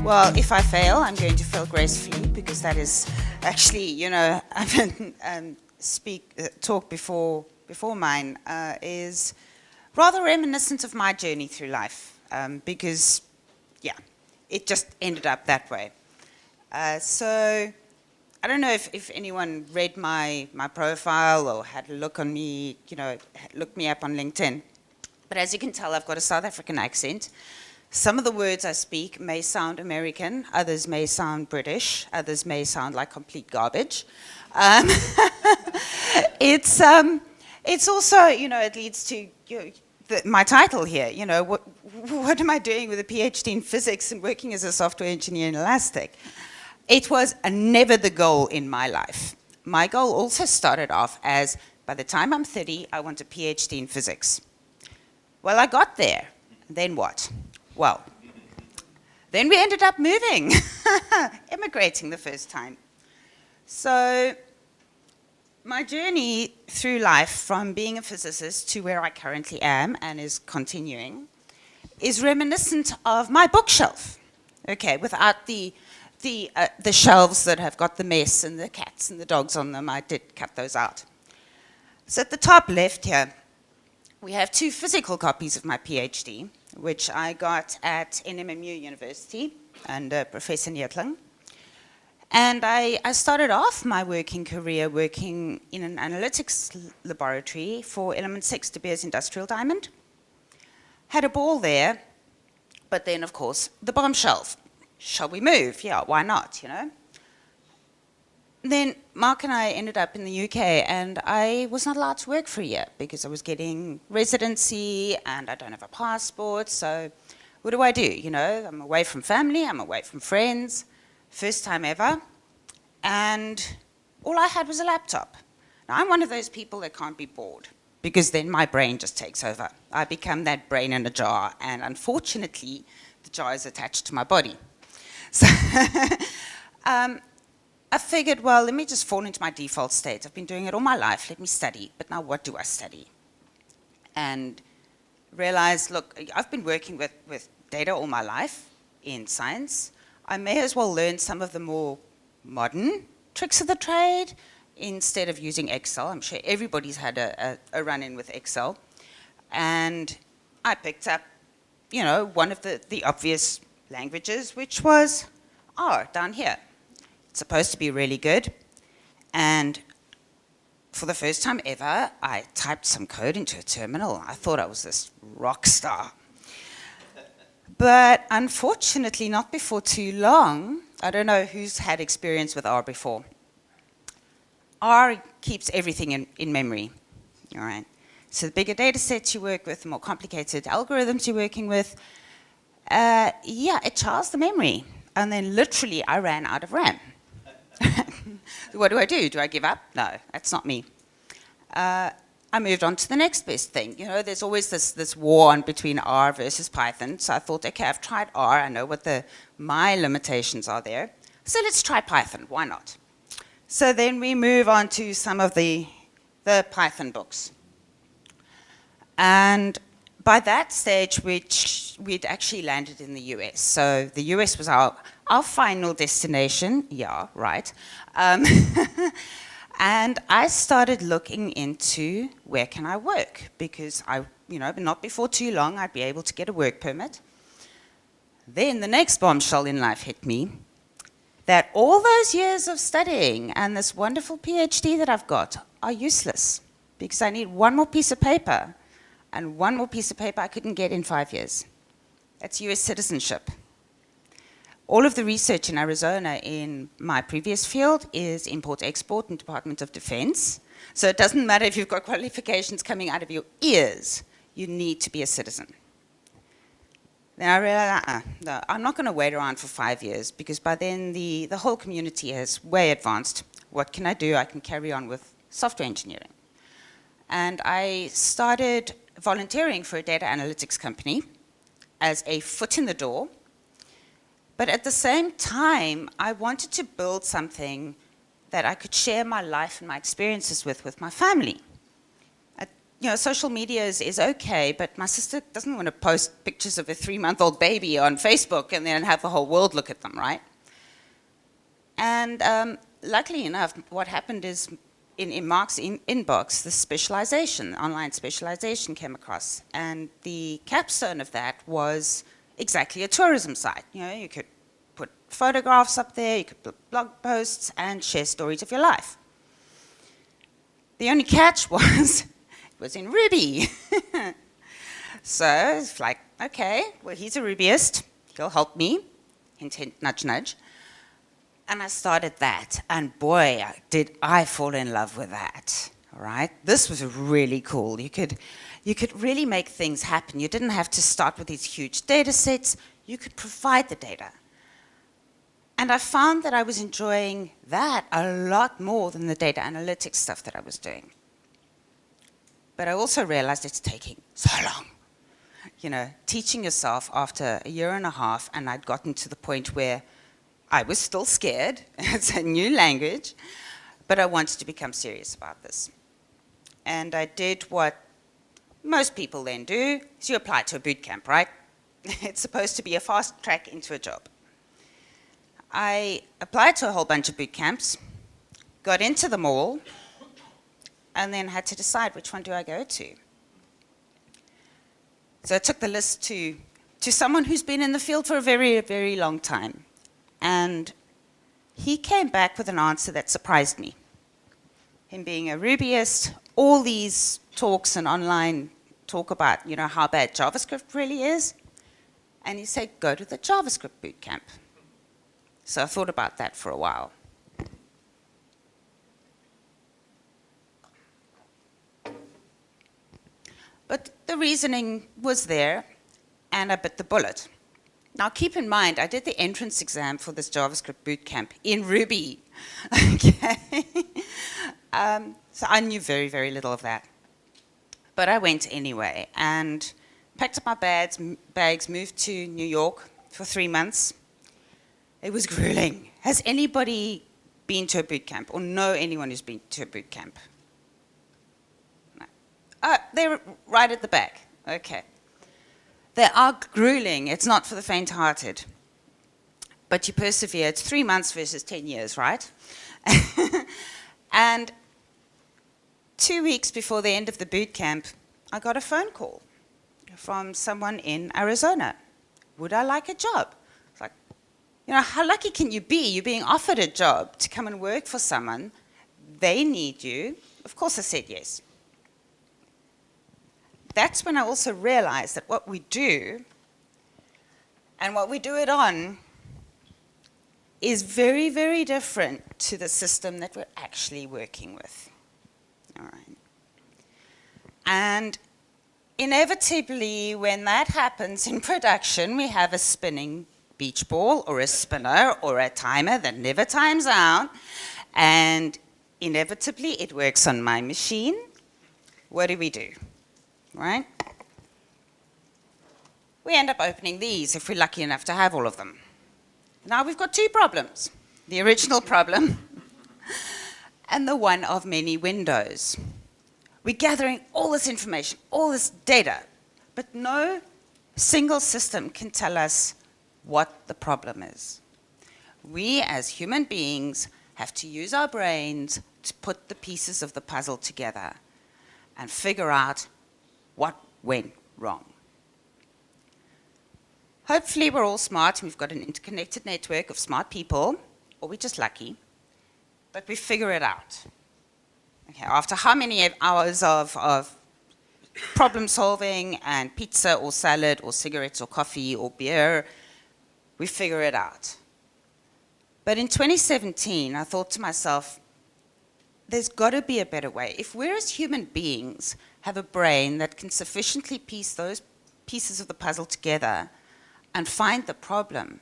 Well, if I fail, I'm going to fail gracefully, because that is actually, I've been talk before mine is rather reminiscent of my journey through life, because, yeah, it just ended up that way. So I don't know if anyone read my profile or had a look on me, looked me up on LinkedIn. But as you can tell, I've got a South African accent. Some of the words I speak may sound American, others may sound British, others may sound like complete garbage. It's also, it leads to my title here. What am I doing with a PhD in physics and working as a software engineer in Elastic? It was never the goal in my life. My goal also started off as, by the time I'm 30, I want a PhD in physics. Well, I got there. Then what? Well, then we ended up moving, immigrating the first time. So my journey through life, from being a physicist to where I currently am and is continuing, is reminiscent of my bookshelf. Okay, without the shelves that have got the mess and the cats and the dogs on them. I did cut those out. So at the top left here, we have 2 physical copies of my PhD, which I got at NMMU University under Professor Neertling. And I started off my working career working in an analytics laboratory for Element 6 De Beers Industrial Diamond. Had a ball there, but then, of course, the bottom shelf. Shall we move? Yeah, why not, Then Mark and I ended up in the UK, and I was not allowed to work for a year because I was getting residency and I don't have a passport. So what do? I'm away from family, I'm away from friends, first time ever, and all I had was a laptop. Now, I'm one of those people that can't be bored, because then my brain just takes over. I become that brain in a jar, and unfortunately, the jar is attached to my body. So I figured, well, let me just fall into my default state. I've been doing it all my life. Let me study. But now what do I study? And realized, look, I've been working with data all my life in science. I may as well learn some of the more modern tricks of the trade instead of using Excel. I'm sure everybody's had a run-in with Excel. And I picked up, one of the obvious languages, which was R down here. It's supposed to be really good. And for the first time ever, I typed some code into a terminal. I thought I was this rock star. But unfortunately, not before too long. I don't know who's had experience with R before. R keeps everything in memory, all right? So the bigger data sets you work with, the more complicated algorithms you're working with, it chars the memory. And then literally I ran out of RAM. What do? Do I give up? No, that's not me. I moved on to the next best thing. There's always this war on between R versus Python. So I thought, okay, I've tried R. I know what my limitations are there. So let's try Python. Why not? So then we move on to some of the Python books. And by that stage, we'd actually landed in the US. So the US was our final destination. Yeah, right. And I started looking into where can I work, because not before too long, I'd be able to get a work permit. Then the next bombshell in life hit me, that all those years of studying and this wonderful PhD that I've got are useless, because I need one more piece of paper. And one more piece of paper I couldn't get in 5 years. That's US citizenship. All of the research in Arizona in my previous field is import-export and Department of Defense. So it doesn't matter if you've got qualifications coming out of your ears, you need to be a citizen. Then I realized, no, I'm not going to wait around for 5 years, because by then the whole community has way advanced. What can I do? I can carry on with software engineering. And I started volunteering for a data analytics company as a foot in the door. But at the same time, I wanted to build something that I could share my life and my experiences with my family. social media is okay, but my sister doesn't want to post pictures of a 3-month-old baby on Facebook and then have the whole world look at them, right? And luckily enough, what happened is in Mark's inbox, the specialization, online specialization came across. And the capstone of that was exactly a tourism site. You could put photographs up there, you could put blog posts and share stories of your life. The only catch was, it was in Ruby. So it's like, okay, well, he's a Rubyist, he'll help me, hint, hint, nudge, nudge. And I started that, and boy, did I fall in love with that, all right? This was really cool. You could really make things happen. You didn't have to start with these huge data sets. You could provide the data. And I found that I was enjoying that a lot more than the data analytics stuff that I was doing. But I also realized it's taking so long. Teaching yourself after a year and a half, and I'd gotten to the point where I was still scared. It's a new language, but I wanted to become serious about this. And I did what most people then do, is you apply to a boot camp, right? It's supposed to be a fast track into a job. I applied to a whole bunch of boot camps, got into them all, and then had to decide which one do I go to. So I took the list to someone who's been in the field for a very, very long time. And he came back with an answer that surprised me. Him being a Rubyist, all these talks and online talk about, how bad JavaScript really is. And he said, go to the JavaScript bootcamp. So I thought about that for a while. But the reasoning was there, and I bit the bullet. Now, keep in mind, I did the entrance exam for this JavaScript bootcamp in Ruby. Okay. So I knew very, very little of that. But I went anyway and packed up my bags, moved to New York for 3 months. It was grueling. Has anybody been to a bootcamp or know anyone who's been to a bootcamp? No. They're right at the back. Okay. They are grueling. It's not for the faint-hearted. But you persevere. It's 3 months versus 10 years, right? And 2 weeks before the end of the boot camp, I got a phone call from someone in Arizona. Would I like a job? It's like, how lucky can you be? You're being offered a job to come and work for someone. They need you. Of course I said yes. That's when I also realized that what we do and what we do it on is very, very different to the system that we're actually working with. All right. And inevitably, when that happens in production, we have a spinning beach ball or a spinner or a timer that never times out. And inevitably, it works on my machine. What do? Right? We end up opening these if we're lucky enough to have all of them. Now we've got 2 problems. The original problem and the one of many windows. We're gathering all this information, all this data, but no single system can tell us what the problem is. We as human beings have to use our brains to put the pieces of the puzzle together and figure out what went wrong. Hopefully we're all smart and we've got an interconnected network of smart people, or we're just lucky, but we figure it out. Okay, after how many hours of problem solving and pizza or salad or cigarettes or coffee or beer, we figure it out. But in 2017, I thought to myself, there's got to be a better way. If we as human beings have a brain that can sufficiently piece those pieces of the puzzle together and find the problem,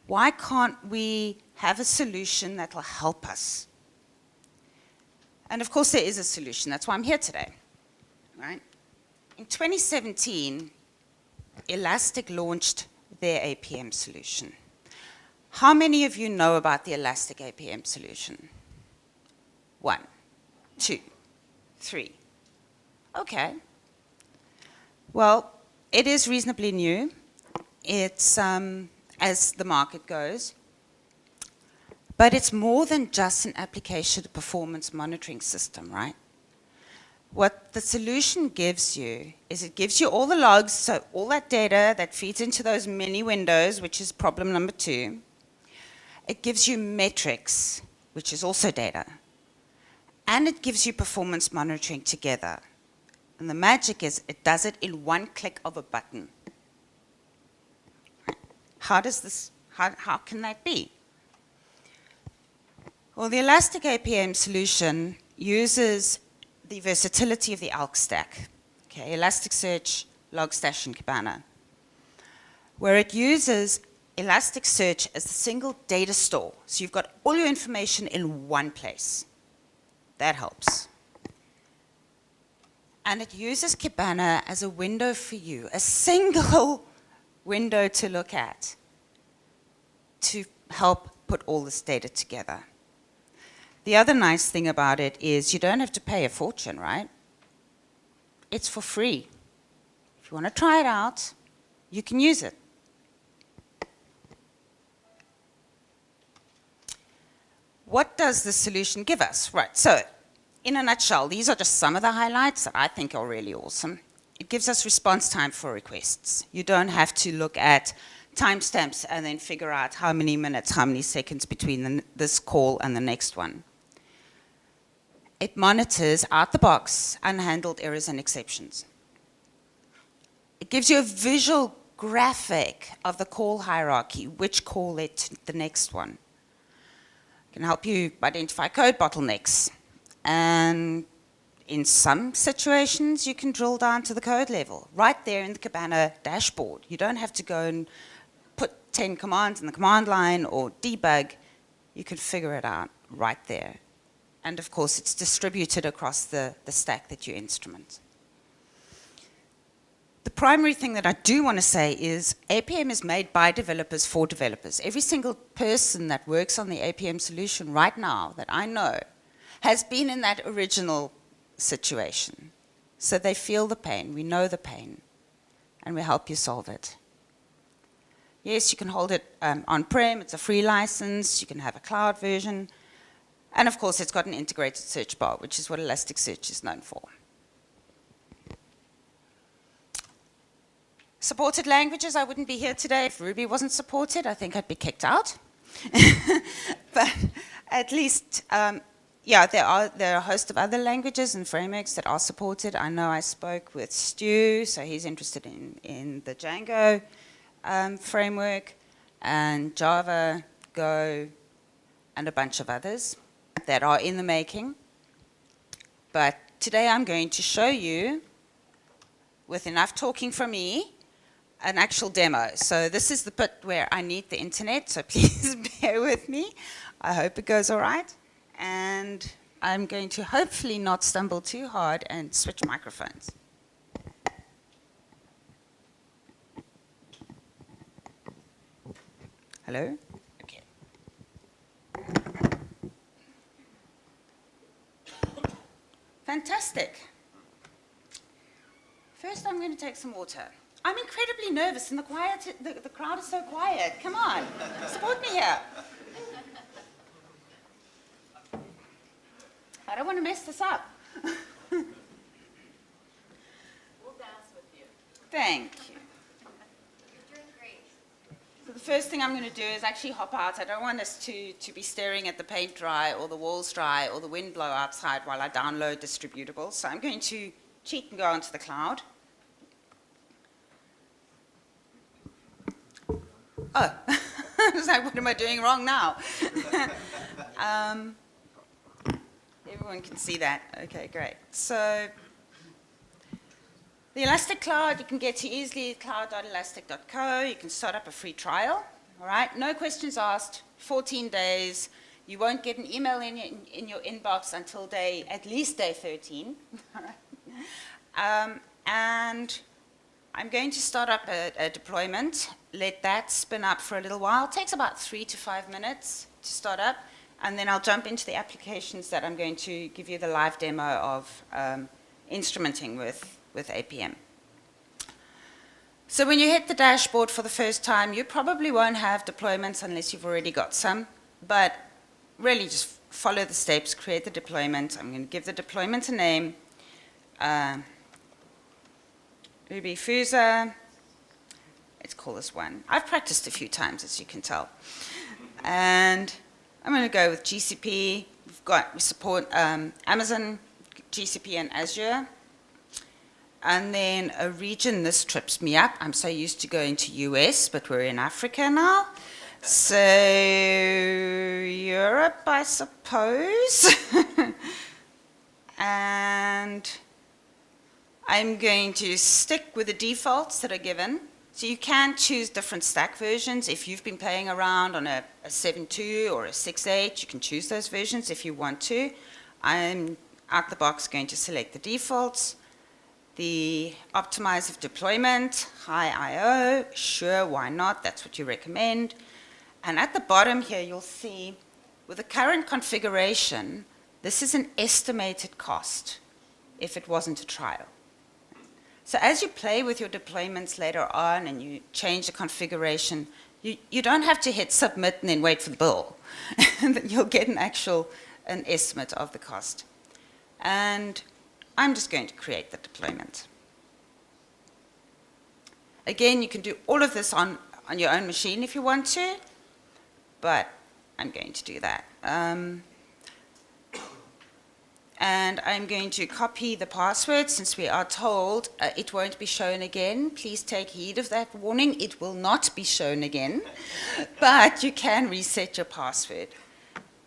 why can't we have a solution that will help us? And of course there is a solution. That's why I'm here today. Right? In 2017, Elastic launched their APM solution. How many of you know about the Elastic APM solution? 1, 2, 3. Okay. Well, it is reasonably new. It's as the market goes. But it's more than just an application performance monitoring system, right? What the solution gives you is it gives you all the logs, so all that data that feeds into those mini windows, which is problem number 2. It gives you metrics, which is also data. And it gives you performance monitoring together. And the magic is it does it in one click of a button. How can that be? Well, the Elastic APM solution uses the versatility of the ALK stack, okay, Elasticsearch, Logstash, and Kibana, where it uses Elasticsearch as the single data store. So you've got all your information in one place. That helps. And it uses Kibana as a window for you, a single window to look at to help put all this data together. The other nice thing about it is you don't have to pay a fortune, right? It's for free. If you want to try it out, you can use it. What does the solution give us? Right, so in a nutshell, these are just some of the highlights that I think are really awesome. It gives us response time for requests. You don't have to look at timestamps and then figure out how many minutes, how many seconds between this call and the next one. It monitors out the box unhandled errors and exceptions. It gives you a visual graphic of the call hierarchy, which call led to the next one. It can help you identify code bottlenecks. And in some situations, you can drill down to the code level, right there in the Kibana dashboard. You don't have to go and put 10 commands in the command line or debug. You can figure it out right there. And of course, it's distributed across the stack that you instrument. The primary thing that I do want to say is APM is made by developers for developers. Every single person that works on the APM solution right now that I know has been in that original situation. So they feel the pain, we know the pain, and we help you solve it. Yes, you can hold it on-prem, it's a free license, you can have a cloud version, and of course it's got an integrated search bar, which is what Elasticsearch is known for. Supported languages, I wouldn't be here today if Ruby wasn't supported. I think I'd be kicked out. But at least, yeah, there are a host of other languages and frameworks that are supported. I know I spoke with Stu, so he's interested in the Django framework, and Java, Go, and a bunch of others that are in the making. But today I'm going to show you, with enough talking from me, an actual demo. So this is the bit where I need the internet, so please bear with me. I hope it goes all right. And I'm going to hopefully not stumble too hard and switch microphones. Hello? Okay. Fantastic. First, I'm going to take some water. I'm incredibly nervous, and the crowd is so quiet. Come on, support me here. I don't want to mess this up. We'll dance with you. Thank you. You're doing great. So the first thing I'm going to do is actually hop out. I don't want us to be staring at the paint dry or the walls dry or the wind blow outside while I download distributables. So I'm going to cheat and go onto the cloud. Oh, I was like, what am I doing wrong now? Everyone can see that. Okay, great. So the Elastic Cloud, you can get to easily cloud.elastic.co. You can start up a free trial. All right, no questions asked, 14 days. You won't get an email in your inbox until at least day 13. All right. And I'm going to start up a deployment, let that spin up for a little while. It takes about 3 to 5 minutes to start up, and then I'll jump into the applications that I'm going to give you the live demo of instrumenting with APM. So when you hit the dashboard for the first time, you probably won't have deployments unless you've already got some, but really just follow the steps, create the deployment. I'm going to give the deployment a name, Rubyfuza. Let's call this one. I've practiced a few times, as you can tell. And I'm going to go with GCP. We support Amazon, GCP, and Azure. And then a region, this trips me up. I'm so used to going to US, but we're in Africa now. So Europe, I suppose. And I'm going to stick with the defaults that are given. So you can choose different stack versions. If you've been playing around on a 7.2 or a 6.8, you can choose those versions if you want to. I'm out the box going to select the defaults. The optimize of deployment, high I/O, sure, why not? That's what you recommend. And at the bottom here, you'll see, with the current configuration, this is an estimated cost if it wasn't a trial. So as you play with your deployments later on and you change the configuration, you don't have to hit submit and then wait for the bill. You'll get an estimate of the cost. And I'm just going to create the deployment. Again, you can do all of this on your own machine if you want to, but I'm going to do that. And I'm going to copy the password since we are told it won't be shown again. Please take heed of that warning. It will not be shown again, but you can reset your password.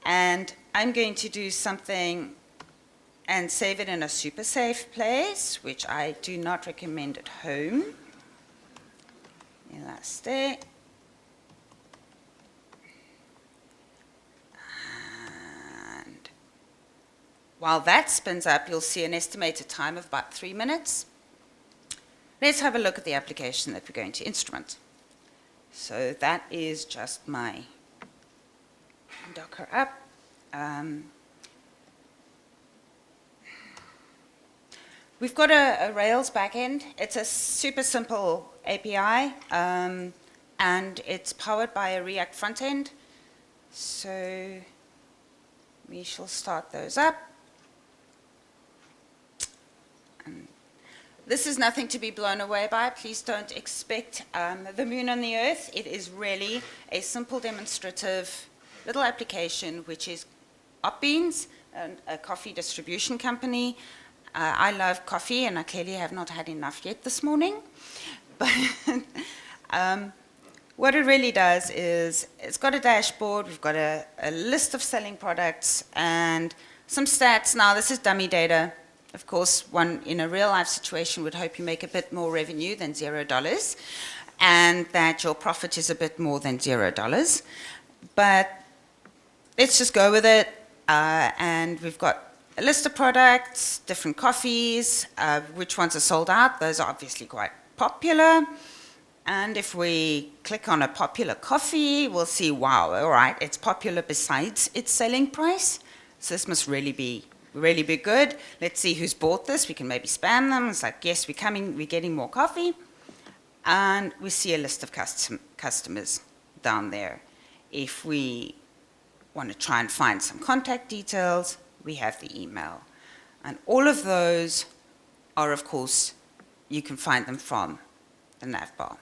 And I'm going to do something and save it in a super safe place, which I do not recommend at home. Elastic. And while that spins up, you'll see an estimated time of about 3 minutes. Let's have a look at the application that we're going to instrument. So that is just my Docker app. We've got a Rails backend. It's a super simple API, and it's powered by a React frontend. So we shall start those up. And this is nothing to be blown away by. Please don't expect the moon on the earth. It is really a simple demonstrative little application, which is Opbeans, a coffee distribution company. I love coffee, and I clearly have not had enough yet this morning. But what it really does is it's got a dashboard, we've got a list of selling products, and some stats. Now, this is dummy data. Of course, one in a real-life situation would hope you make a bit more revenue than $0, and that your profit is a bit more than $0. But let's just go with it, and we've got a list of products, different coffees, which ones are sold out. Those are obviously quite popular. And if we click on a popular coffee, we'll see, wow, all right, it's popular besides its selling price. So this must really be good. Let's see who's bought this. We can maybe spam them. It's like, yes, we're getting more coffee. And we see a list of customers down there. If we want to try and find some contact details, we have the email. And all of those are, of course, you can find them from the nav bar.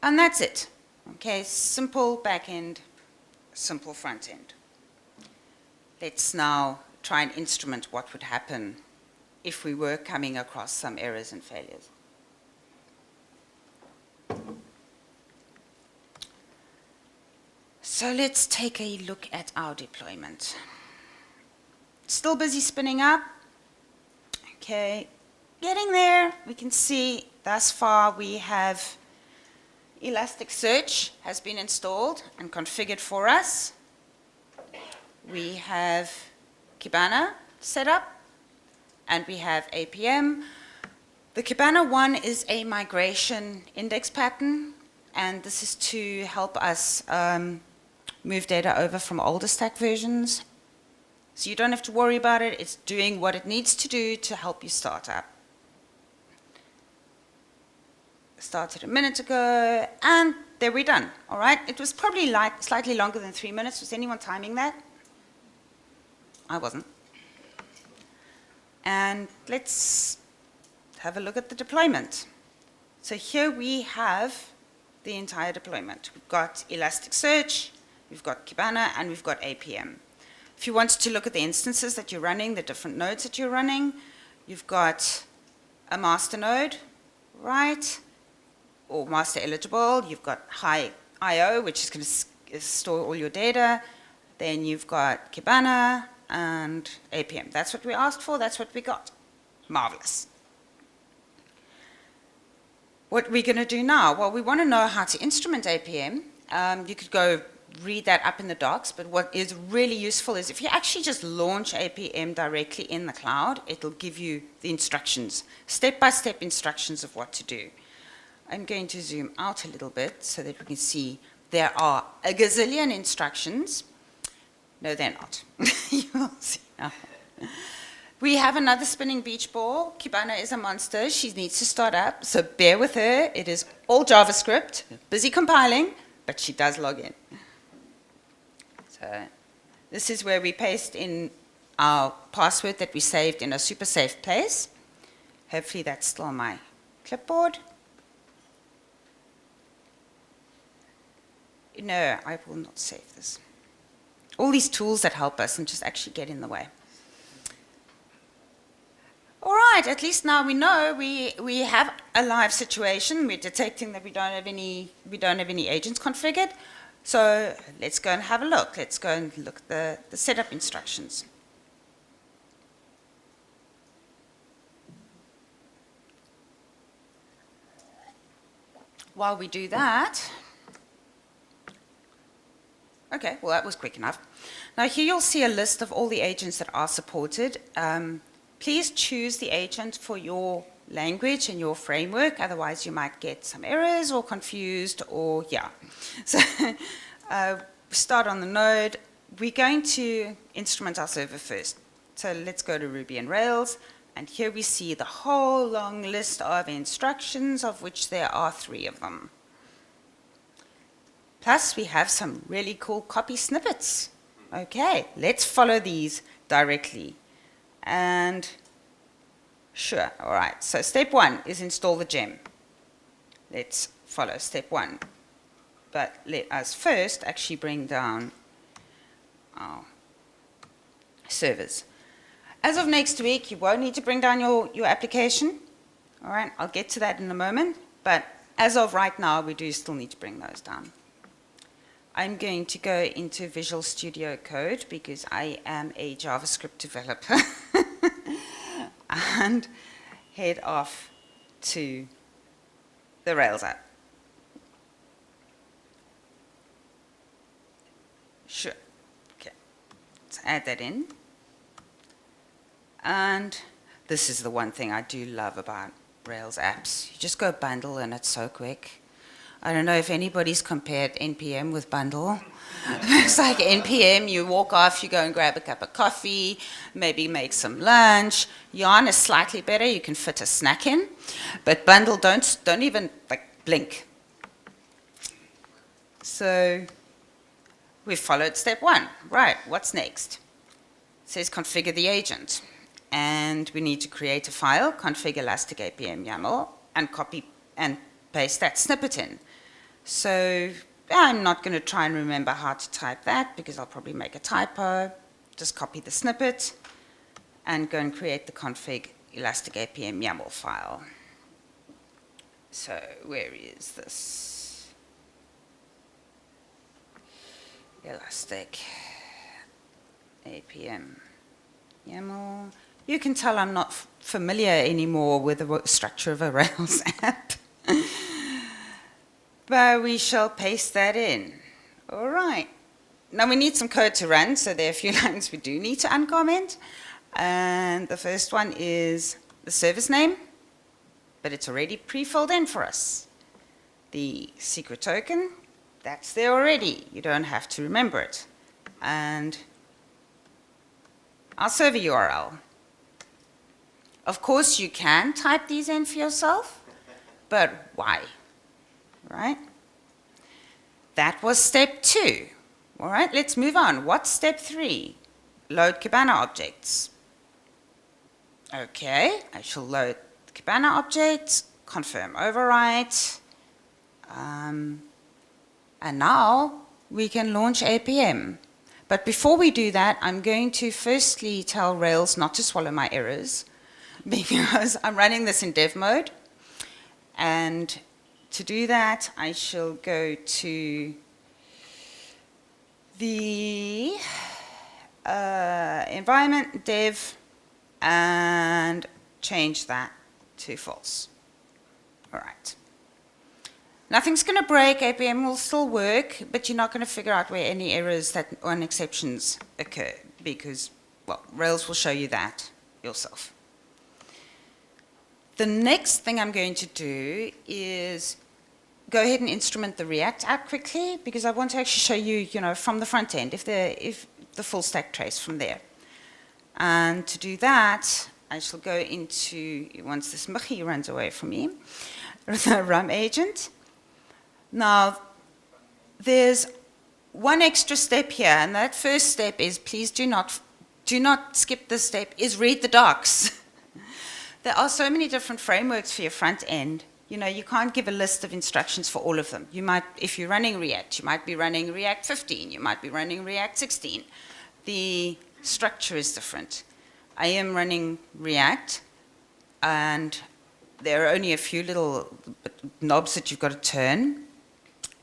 And that's it. Okay, simple back-end, simple front-end. Let's now try and instrument what would happen if we were coming across some errors and failures. So let's take a look at our deployment. Still busy spinning up. Okay, getting there. We can see thus far we have Elasticsearch has been installed and configured for us. We have Kibana set up, and we have APM. The Kibana one is a migration index pattern, and this is to help us move data over from older stack versions. So you don't have to worry about it. It's doing what it needs to do to help you start up. Started a minute ago, and there we're done. All right. It was probably like slightly longer than 3 minutes. Was anyone timing that? I wasn't. And let's have a look at the deployment. So here we have the entire deployment. We've got Elasticsearch, we've got Kibana, and we've got APM. If you want to look at the instances that you're running, the different nodes that you're running, you've got a master node, right? Or master eligible. You've got high IO, which is going to store all your data. Then you've got Kibana and APM. That's what we asked for. That's what we got. Marvelous. What we're going to do now, well, we want to know how to instrument APM. You could go read that up in the docs, but what is really useful is if you actually just launch APM directly in the cloud, it'll give you the instructions, step-by-step instructions of what to do. I'm going to zoom out a little bit so that we can see there are a gazillion instructions. No, they're not. You will see now. We have another spinning beach ball. Kibana is a monster. She needs to start up, so bear with her. It is all JavaScript, busy compiling, but she does log in. So this is where we paste in our password that we saved in a super safe place. Hopefully that's still on my clipboard. No, I will not save this. All these tools that help us and just actually get in the way. All right, at least now we know we have a live situation. We're detecting that we don't have any agents configured. So let's go and have a look. Let's go and look at the setup instructions. While we do that, okay, well that was quick enough. Now here you'll see a list of all the agents that are supported. Please choose the agent for your language and your framework, otherwise you might get some errors or confused or yeah. So start on the node. We're going to instrument our server first. So let's go to Ruby and Rails, and here we see the whole long list of instructions, of which there are 3 of them. Plus we have some really cool copy snippets. Okay, let's follow these directly. And sure, all right. So step 1 is install the gem. Let's follow step 1. But let us first actually bring down our servers. As of next week, you won't need to bring down your application. All right, I'll get to that in a moment. But as of right now, we do still need to bring those down. I'm going to go into Visual Studio Code because I am a JavaScript developer and head off to the Rails app. Sure. Okay. Let's add that in. And this is the one thing I do love about Rails apps. You just go bundle and it's so quick. I don't know if anybody's compared NPM with bundle. It's like NPM, you walk off, you go and grab a cup of coffee, maybe make some lunch. Yarn is slightly better, you can fit a snack in. But bundle, don't even like blink. So we've followed step 1. Right, what's next? It says configure the agent. And we need to create a file, config Elastic APM YAML, and copy and paste that snippet in. So I'm not going to try and remember how to type that because I'll probably make a typo. Just copy the snippet and go and create the config Elastic APM YAML file. So where is this? Elastic APM YAML. You can tell I'm not familiar anymore with the structure of a Rails app. But we shall paste that in. All right. Now we need some code to run, so there are a few lines we do need to uncomment. And the first one is the service name, but it's already pre-filled in for us. The secret token, that's there already. You don't have to remember it. And our server URL. Of course, you can type these in for yourself, but why? Right? That was step 2. All right, let's move on. What's step 3? Load Kibana objects. Okay, I shall load the Kibana objects, confirm overwrite, and now we can launch APM. But before we do that, I'm going to firstly tell Rails not to swallow my errors, because I'm running this in dev mode. And to do that, I shall go to the environment dev and change that to false. All right. Nothing's going to break, APM will still work, but you're not going to figure out where any errors or exceptions occur, because, well, Rails will show you that yourself. The next thing I'm going to do is go ahead and instrument the React app quickly, because I want to actually show you, from the front end, if the full stack trace from there. And to do that, I shall go into, once this Michi runs away from me, the RUM agent. Now, there's one extra step here, and that first step is, please do not skip this step, is read the docs. There are so many different frameworks for your front end. You can't give a list of instructions for all of them. You might, if you're running React, you might be running React 15, you might be running React 16. The structure is different. I am running React, and there are only a few little knobs that you've got to turn.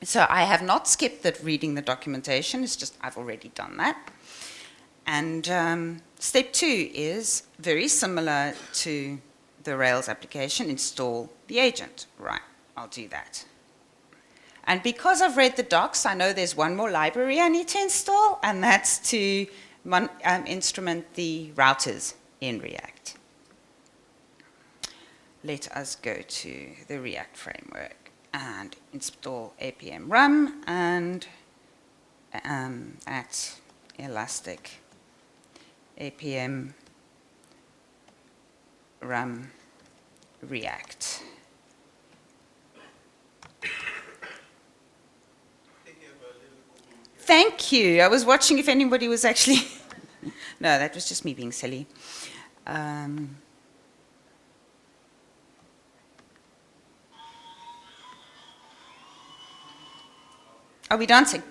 So I have not skipped that reading the documentation, it's just I've already done that. And step 2 is very similar to the Rails application, install the agent. Right, I'll do that. And because I've read the docs, I know there's one more library I need to install, and that's to instrument the routers in React. Let us go to the React framework and install APM RUM and at Elastic APM RUM React. Thank you. I was watching if anybody was actually... No, that was just me being silly. Are we dancing?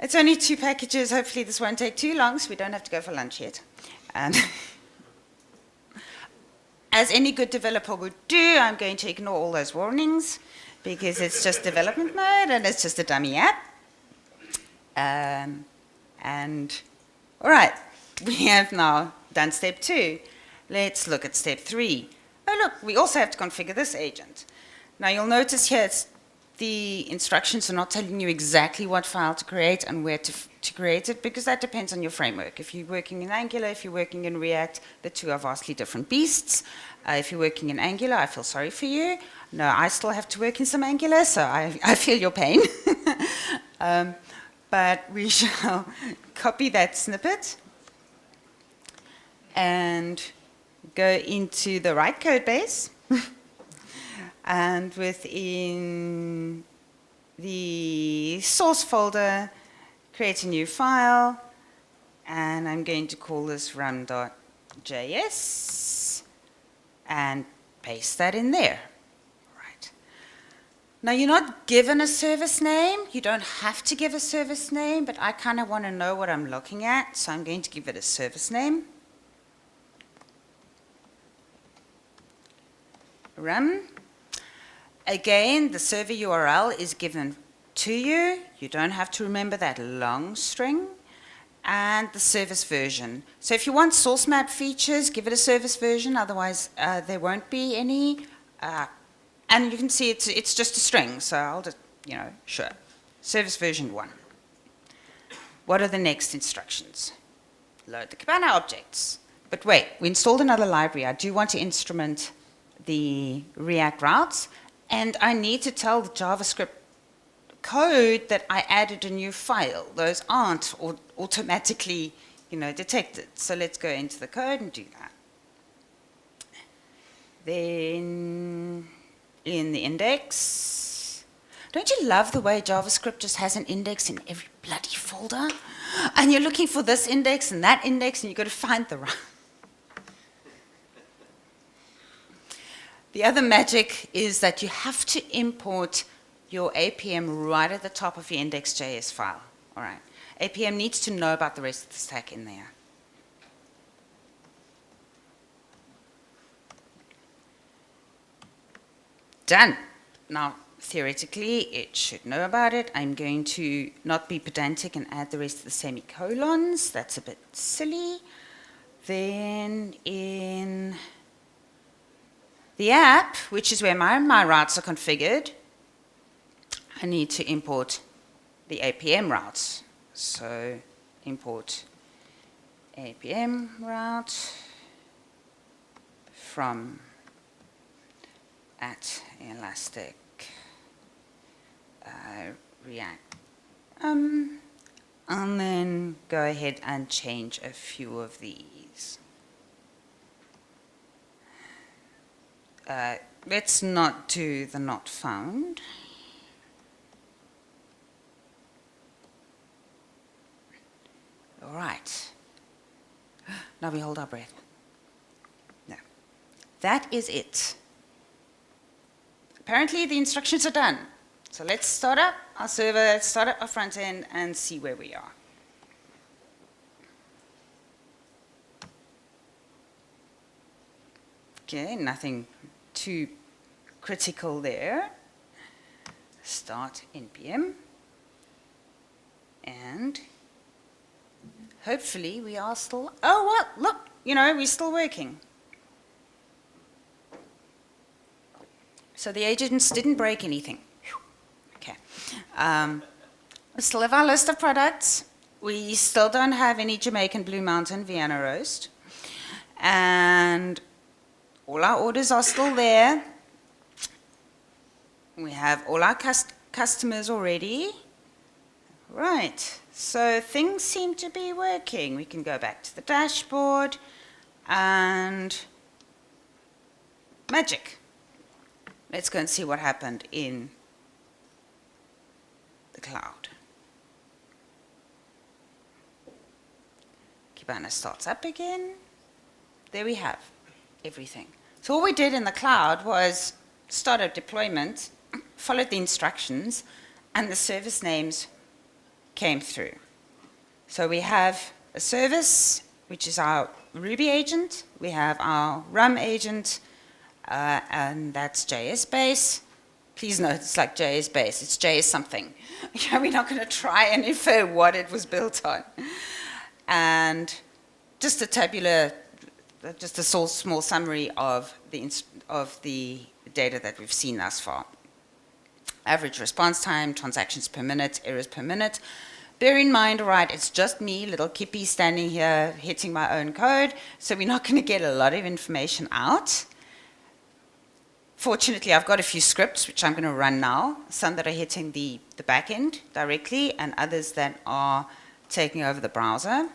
It's only 2 packages. Hopefully this won't take too long, so we don't have to go for lunch yet. As any good developer would do, I'm going to ignore all those warnings, because it's just development mode and it's just a dummy app. And all right, we have now done step 2. Let's look at step 3. Oh look, we also have to configure this agent. Now you'll notice here the instructions are not telling you exactly what file to create and where to create it, because that depends on your framework. If you're working in Angular, if you're working in React, the two are vastly different beasts. If you're working in Angular, I feel sorry for you. No, I still have to work in some Angular, so I feel your pain. But we shall copy that snippet and go into the right code base. And within the source folder, create a new file, and I'm going to call this rum.js and paste that in there. Right. Now you're not given a service name, you don't have to give a service name, but I kind of want to know what I'm looking at, so I'm going to give it a service name. Rum. Again, the server URL is given to you. You don't have to remember that long string. And the service version. So if you want source map features, give it a service version, otherwise there won't be any. And you can see it's just a string, so I'll just, sure. Service version 1. What are the next instructions? Load the Kibana objects. But wait, we installed another library. I do want to instrument the React routes. And I need to tell the JavaScript code that I added a new file. Those aren't automatically, detected. So let's go into the code and do that. Then in the index, don't you love the way JavaScript just has an index in every bloody folder? And you're looking for this index and that index, and you've got to find the right. The other magic is that you have to import your APM right at the top of your index.js file. All right. APM needs to know about the rest of the stack in there. Done. Now, theoretically, it should know about it. I'm going to not be pedantic and add the rest of the semicolons. That's a bit silly. Then in the app, which is where my routes are configured, I need to import the APM routes. So import APM route from at Elastic React. And then go ahead and change a few of these. Let's not do the not found. All right. Now we hold our breath. No. That is it. Apparently the instructions are done. So let's start up our server, let's start up our front end and see where we are. Okay, nothing too critical there. Start npm. And hopefully we are still, oh, well, look, we're still working. So the agents didn't break anything. Whew. Okay. We still have our list of products. We still don't have any Jamaican Blue Mountain Vienna Roast. And all our orders are still there. We have all our customers already. Right. So things seem to be working. We can go back to the dashboard and magic. Let's go and see what happened in the cloud. Kibana starts up again. There we have everything. So all we did in the cloud was start a deployment, followed the instructions, and the service names came through. So we have a service, which is our Ruby agent. We have our Rum agent, and that's JS base. Please note it's like JS base. It's JS something. We're not going to try and infer what it was built on. And just a tabular, just a small summary of the data that we've seen thus far. Average response time, transactions per minute, errors per minute. Bear in mind, all right, it's just me, little Kippy, standing here hitting my own code, so we're not going to get a lot of information out. Fortunately, I've got a few scripts, which I'm going to run now, some that are hitting the back end directly, and others that are taking over the browser.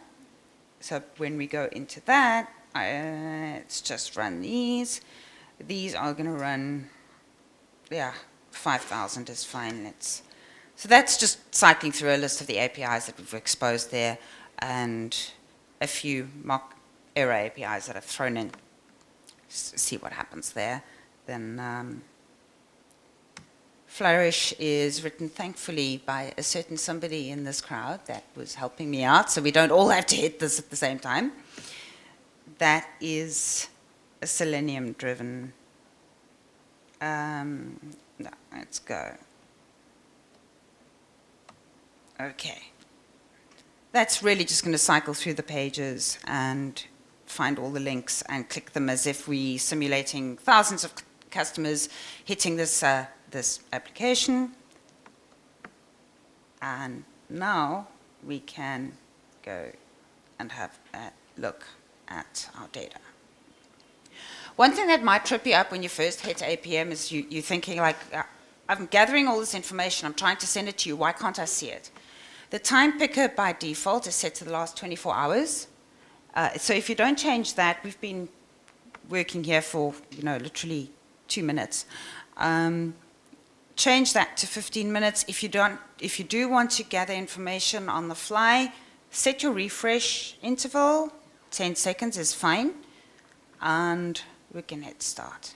So when we go into that, let's just run these. These are going to run, 5,000 is fine. So that's just cycling through a list of the APIs that we've exposed there and a few mock error APIs that I've thrown in. See what happens there. Then Flourish is written thankfully by a certain somebody in this crowd that was helping me out, so we don't all have to hit this at the same time. That is a Selenium-driven. No, let's go. Okay. That's really just going to cycle through the pages and find all the links and click them as if we're simulating thousands of customers hitting this application. And now we can go and have a look at our data. One thing that might trip you up when you first hit APM is you're thinking like, I'm gathering all this information, I'm trying to send it to you, why can't I see it? The time picker by default is set to the last 24 hours. So if you don't change that, we've been working here for, literally 2 minutes. Change that to 15 minutes. If you do want to gather information on the fly, set your refresh interval. 10 seconds is fine. And we can hit start.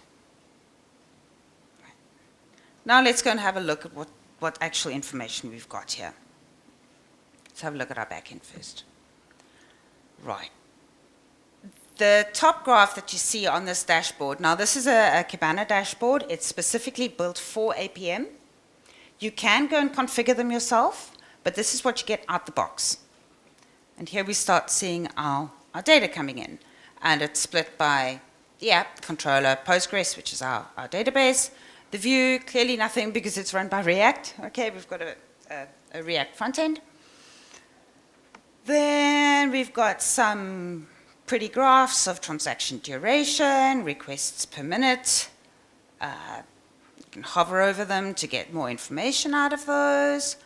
Now let's go and have a look at what actual information we've got here. Let's have a look at our backend first. Right. The top graph that you see on this dashboard, now this is a Kibana dashboard. It's specifically built for APM. You can go and configure them yourself, but this is what you get out the box. And here we start seeing our data coming in. And it's split by the app, the controller, Postgres, which is our database. The view, clearly nothing because it's run by React. Okay, we've got a React front end. Then we've got some pretty graphs of transaction duration, requests per minute. You can hover over them to get more information out of those.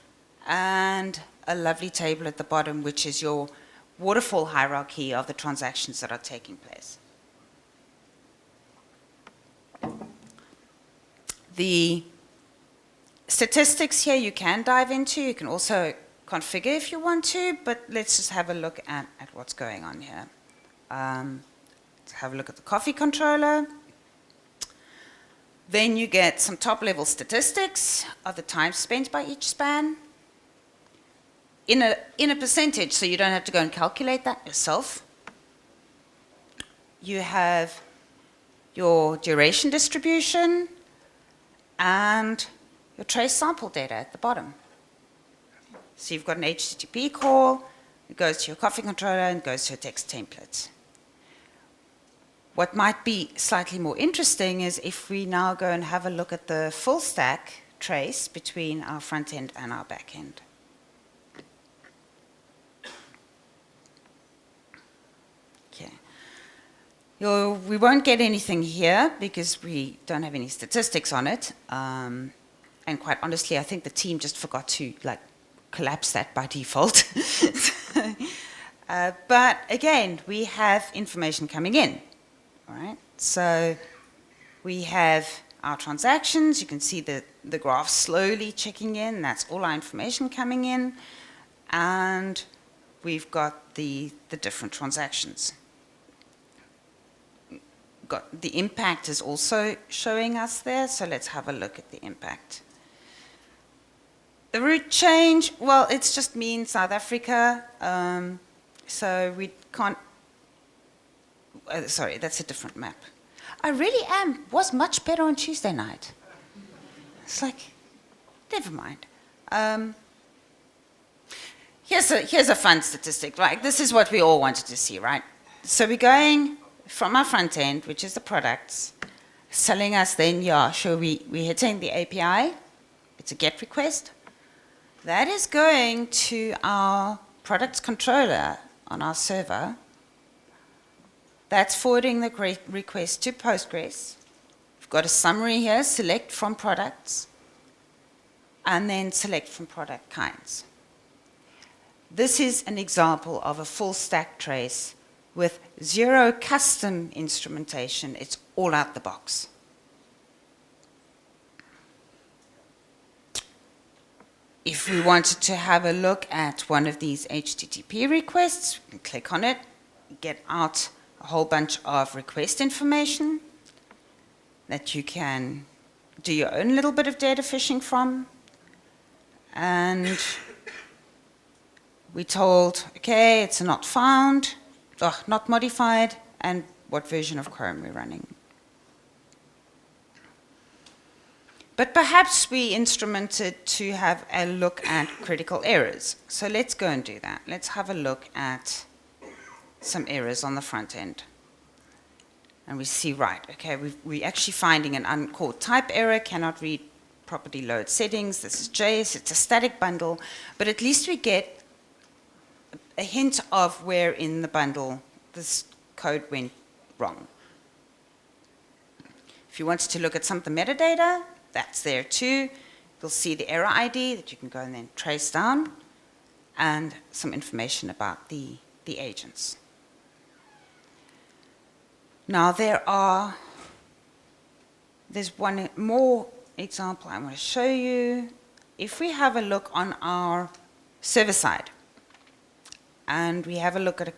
And a lovely table at the bottom, which is your waterfall hierarchy of the transactions that are taking place. The statistics here you can dive into. You can also configure if you want to, but let's just have a look at what's going on here. Let's have a look at the coffee controller. Then you get some top-level statistics of the time spent by each span in a percentage, so you don't have to go and calculate that yourself. You have your duration distribution and your trace sample data at the bottom. So you've got an HTTP call, it goes to your coffee controller and goes to your text templates. What might be slightly more interesting is if we now go and have a look at the full stack trace between our front end and our back end. Okay. We won't get anything here because we don't have any statistics on it. And quite honestly, I think the team just forgot to collapse that by default. But again, we have information coming in. All right, so we have our transactions. You can see the graph slowly checking in. That's all our information coming in. And we've got the different transactions. Got the impact is also showing us there, so let's have a look at the impact. The route change, well, it's just me in South Africa, so we can't. Sorry, that's a different map. I really was much better on Tuesday night. It's like, never mind. Here's a fun statistic. This is what we all wanted to see, right? So we're going from our front end, which is the products, telling us then, yeah, sure, we're hitting the API. It's a GET request. That is going to our products controller on our server. That's forwarding the request to Postgres. We've got a summary here, select from products, and then select from product kinds. This is an example of a full stack trace with zero custom instrumentation. It's all out the box. If we wanted to have a look at one of these HTTP requests, we can click on it, get out a whole bunch of request information that you can do your own little bit of data fishing from. And we told, okay, it's not found, not modified, and what version of Chrome we're running. But perhaps we instrumented to have a look at critical errors. So let's go and do that. Let's have a look at some errors on the front end. And we see, right, okay, we're actually finding an uncalled type error, cannot read property load settings. This is JS, it's a static bundle, but at least we get a hint of where in the bundle this code went wrong. If you wanted to look at some of the metadata, that's there too. You'll see the error ID that you can go and then trace down, and some information about the agents. Now there's one more example I want to show you. If we have a look on our server side, and we have a look at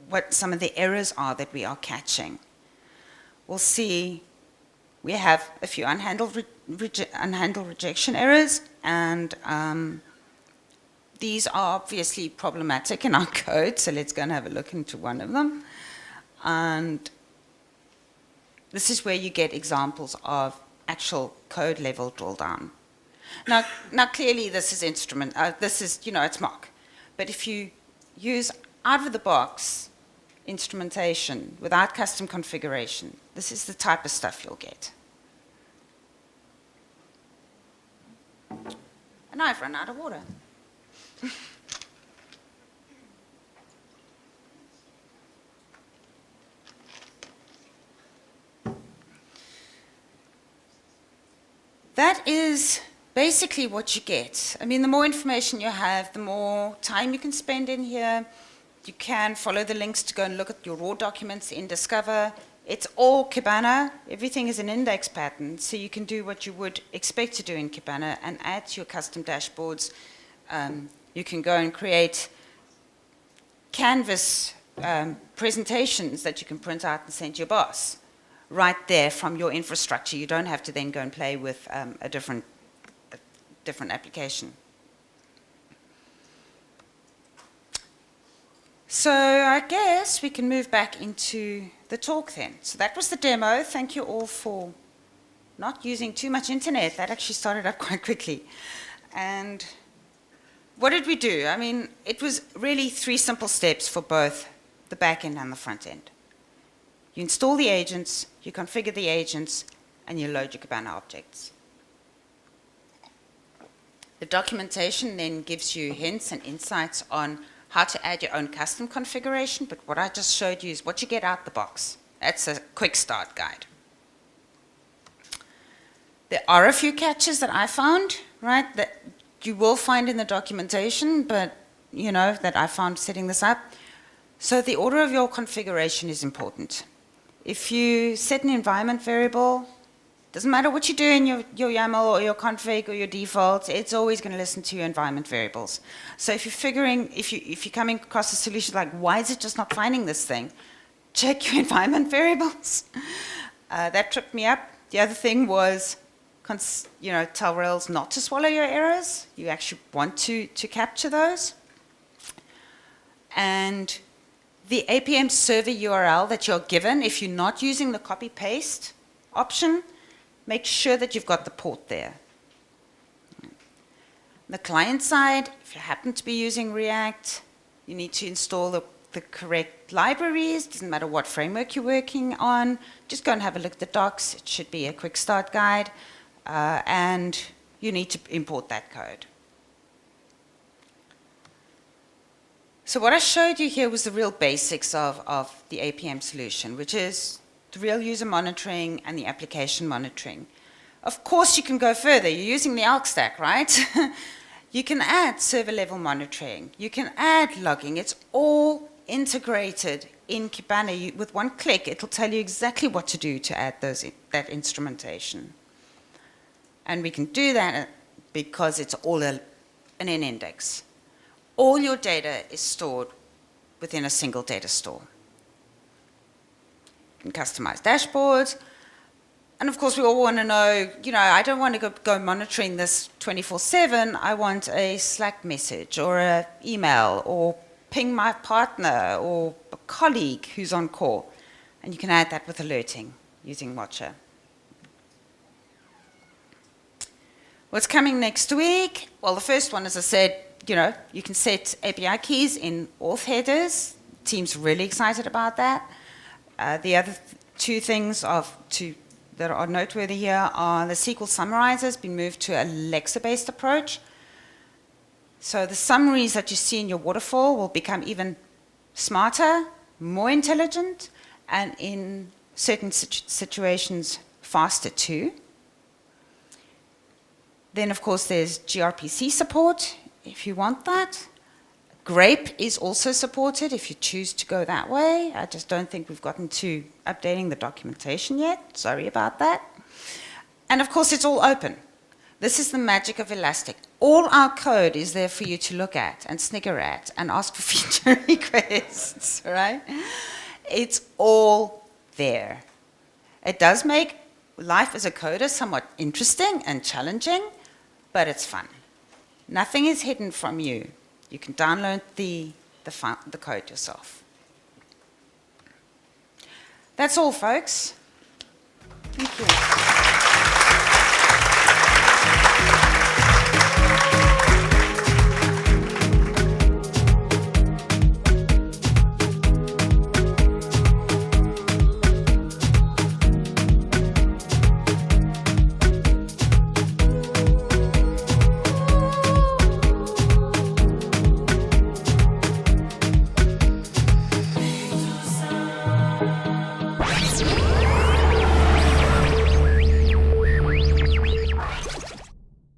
what some of the errors are that we are catching, we'll see we have a few unhandled rejection errors, and these are obviously problematic in our code, so let's go and have a look into one of them. And this is where you get examples of actual code level drill down. Now clearly this is it's mock. But if you use out of the box instrumentation without custom configuration, this is the type of stuff you'll get. And I've run out of water. That is basically what you get. I mean, the more information you have, the more time you can spend in here. You can follow the links to go and look at your raw documents in Discover. It's all Kibana. Everything is an index pattern, so you can do what you would expect to do in Kibana and add to your custom dashboards. You can go and create Canvas presentations that you can print out and send to your boss right there from your infrastructure. You don't have to then go and play with a different application. So I guess we can move back into the talk then. So that was the demo. Thank you all for not using too much internet. That actually started up quite quickly. And what did we do? I mean, it was really 3 simple steps for both the back end and the front end. You install the agents, you configure the agents, and you load your Kibana objects. The documentation then gives you hints and insights on how to add your own custom configuration, but what I just showed you is what you get out the box. That's a quick start guide. There are a few catches that I found, right, that you will find in the documentation, but, that I found setting this up. So the order of your configuration is important. If you set an environment variable, doesn't matter what you do in your YAML or your config or your default, it's always going to listen to your environment variables. So if you're coming across a solution like, why is it just not finding this thing? Check your environment variables. That tripped me up. The other thing was, tell Rails not to swallow your errors. You actually want to capture those. And the APM server URL that you're given, if you're not using the copy-paste option, make sure that you've got the port there. The client side, if you happen to be using React, you need to install the correct libraries. Doesn't matter what framework you're working on. Just go and have a look at the docs. It should be a quick start guide. And you need to import that code. So what I showed you here was the real basics of the APM solution, which is the real user monitoring and the application monitoring. Of course, you can go further. You're using the Elk stack, right? You can add server-level monitoring. You can add logging. It's all integrated in Kibana. With one click, it'll tell you exactly what to do to add that instrumentation. And we can do that because it's all an index. All your data is stored within a single data store. You can customize dashboards. And of course, we all want to know, I don't want to go monitoring this 24/7. I want a Slack message or an email or ping my partner or a colleague who's on call. And you can add that with alerting using Watcher. What's coming next week? Well, the first one, as I said, you can set API keys in auth headers. Team's really excited about that. The other 2 things that are noteworthy here are the SQL summarizer has been moved to a Lexa-based approach. So the summaries that you see in your waterfall will become even smarter, more intelligent, and in certain situations, faster too. Then, of course, there's gRPC support, if you want that. Grape is also supported if you choose to go that way. I just don't think we've gotten to updating the documentation yet. Sorry about that. And of course, it's all open. This is the magic of Elastic. All our code is there for you to look at and snigger at and ask for feature requests, right? It's all there. It does make life as a coder somewhat interesting and challenging, but it's fun. Nothing is hidden from you. You can download the code yourself. That's all, folks. Thank you.